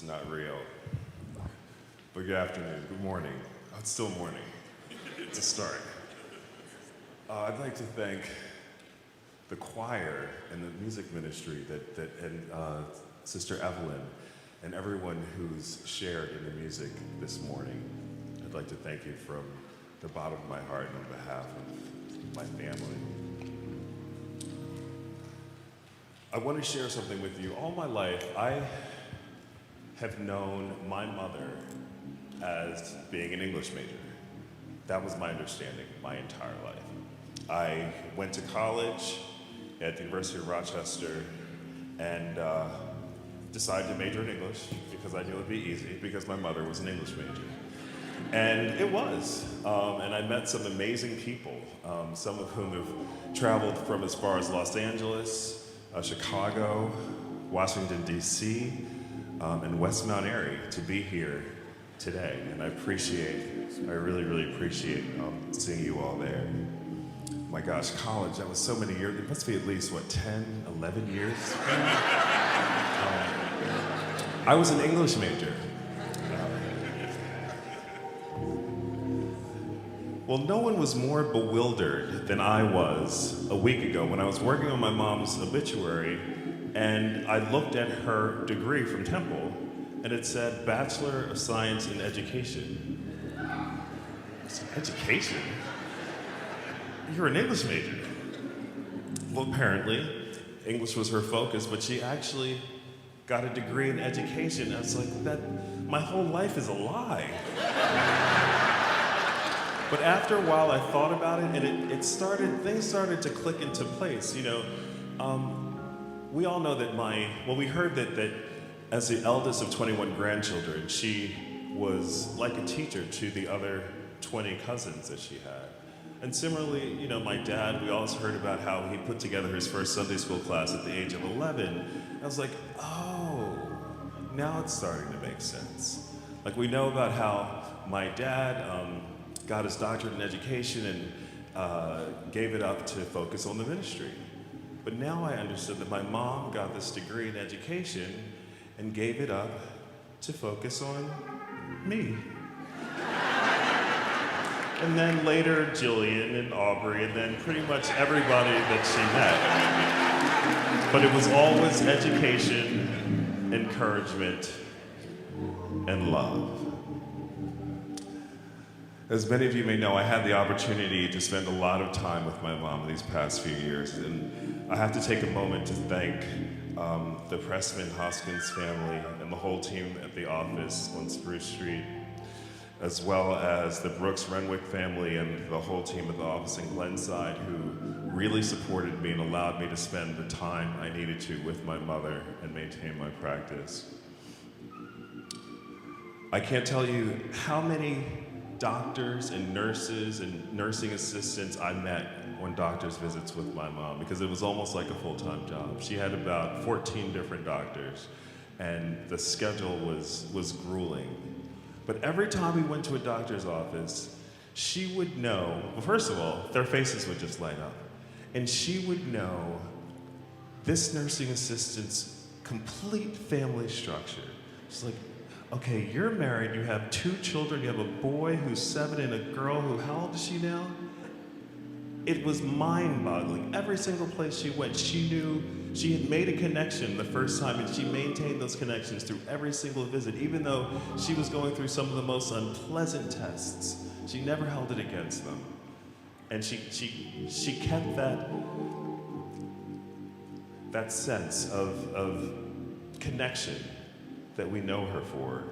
not real. But good afternoon, good morning. Oh, it's still morning. It's a start. I'd like to thank the choir and the music ministry and Sister Evelyn and everyone who's shared in the music this morning. I'd like to thank you from the bottom of my heart on behalf of my family. I want to share something with you. All my life, I have known my mother as being an English major. That was my understanding my entire life. I went to college at the University of Rochester and decided to major in English because I knew it would be easy because my mother was an English major. And it was. And I met some amazing people, some of whom have traveled from as far as Los Angeles, Chicago, Washington, D.C., and West Mount Airy to be here today. And I really, really appreciate seeing you all there. My gosh, college, that was so many years. It must be at least, 10, 11 years? I was an English major. Well, no one was more bewildered than I was a week ago when I was working on my mom's obituary and I looked at her degree from Temple and it said Bachelor of Science in Education. I said, education? You're an English major. Well, apparently, English was her focus, but she actually got a degree in education. I was like, my whole life is a lie. But after a while, I thought about it, and things started to click into place. You know, we all know that we heard that as the eldest of 21 grandchildren, she was like a teacher to the other 20 cousins that she had. And similarly, you know, my dad, we always heard about how he put together his first Sunday school class at the age of 11. I was like, oh, now it's starting to make sense. Like we know about how my dad got his doctorate in education and gave it up to focus on the ministry. But now I understood that my mom got this degree in education and gave it up to focus on me. And then later, Jillian and Aubrey, and then pretty much everybody that she met. But it was always education, encouragement, and love. As many of you may know, I had the opportunity to spend a lot of time with my mom these past few years, and I have to take a moment to thank the Pressman Hoskins family and the whole team at the office on Spruce Street, as well as the Brooks Renwick family and the whole team at the office in Glenside who really supported me and allowed me to spend the time I needed to with my mother and maintain my practice. I can't tell you how many doctors and nurses and nursing assistants I met on doctor's visits with my mom because it was almost like a full-time job. She had about 14 different doctors and the schedule was grueling. But every time we went to a doctor's office, she would know, well, first of all, their faces would just light up. And she would know this nursing assistant's complete family structure. She's like, okay, you're married, you have 2 children, you have a boy who's 7 and a girl who, how old is she now? It was mind-boggling. Every single place she went, she knew she had made a connection the first time and she maintained those connections through every single visit, even though she was going through some of the most unpleasant tests. She never held it against them. And she kept that sense of connection that we know her for.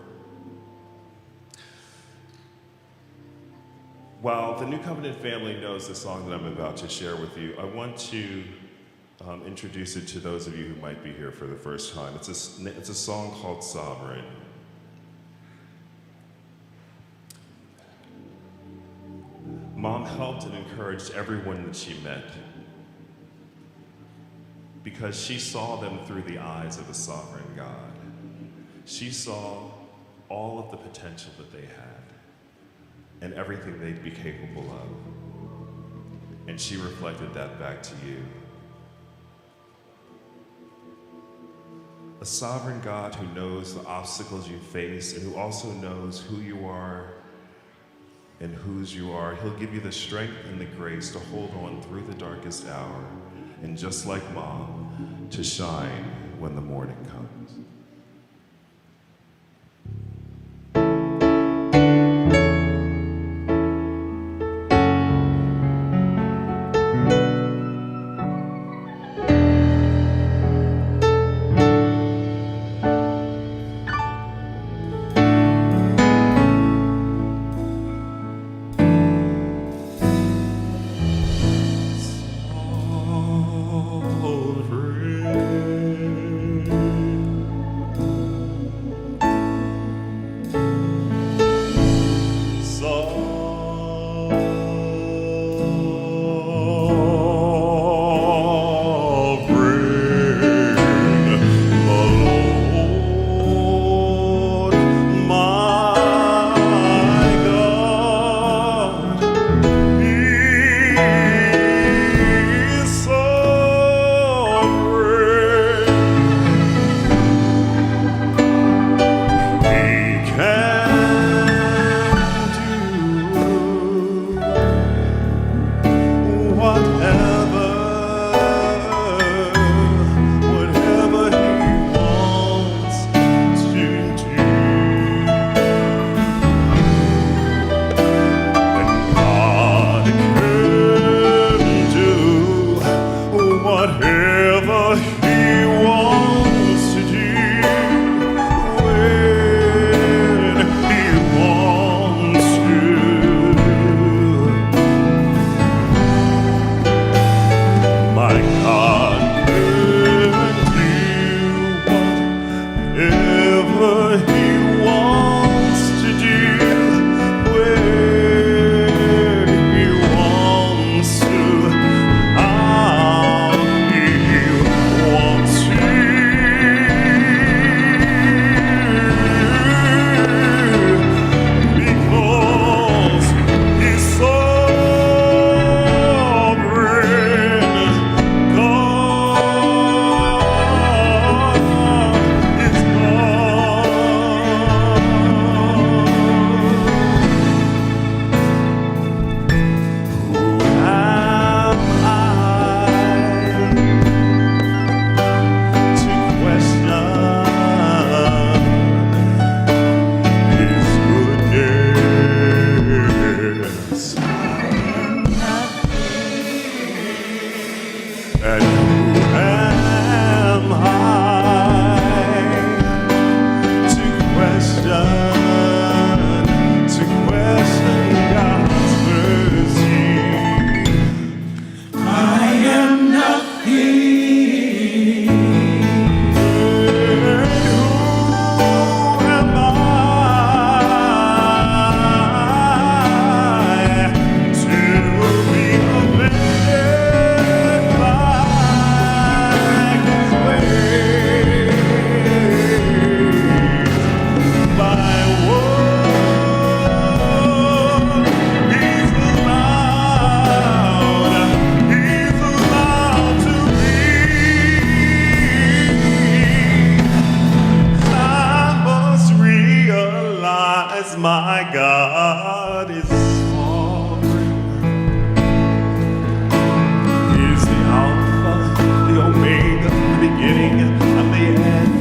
While the New Covenant family knows the song that I'm about to share with you, I want to introduce it to those of you who might be here for the first time. It's a song called Sovereign. Mom helped and encouraged everyone that she met because she saw them through the eyes of a sovereign God. She saw all of the potential that they had and everything they'd be capable of. And she reflected that back to you. a sovereign God who knows the obstacles you face and who also knows who you are and whose you are. He'll give you the strength and the grace to hold on through the darkest hour and, just like Mom, to shine when the morning comes. My God is sovereign. He is the Alpha, the Omega, the beginning and the end.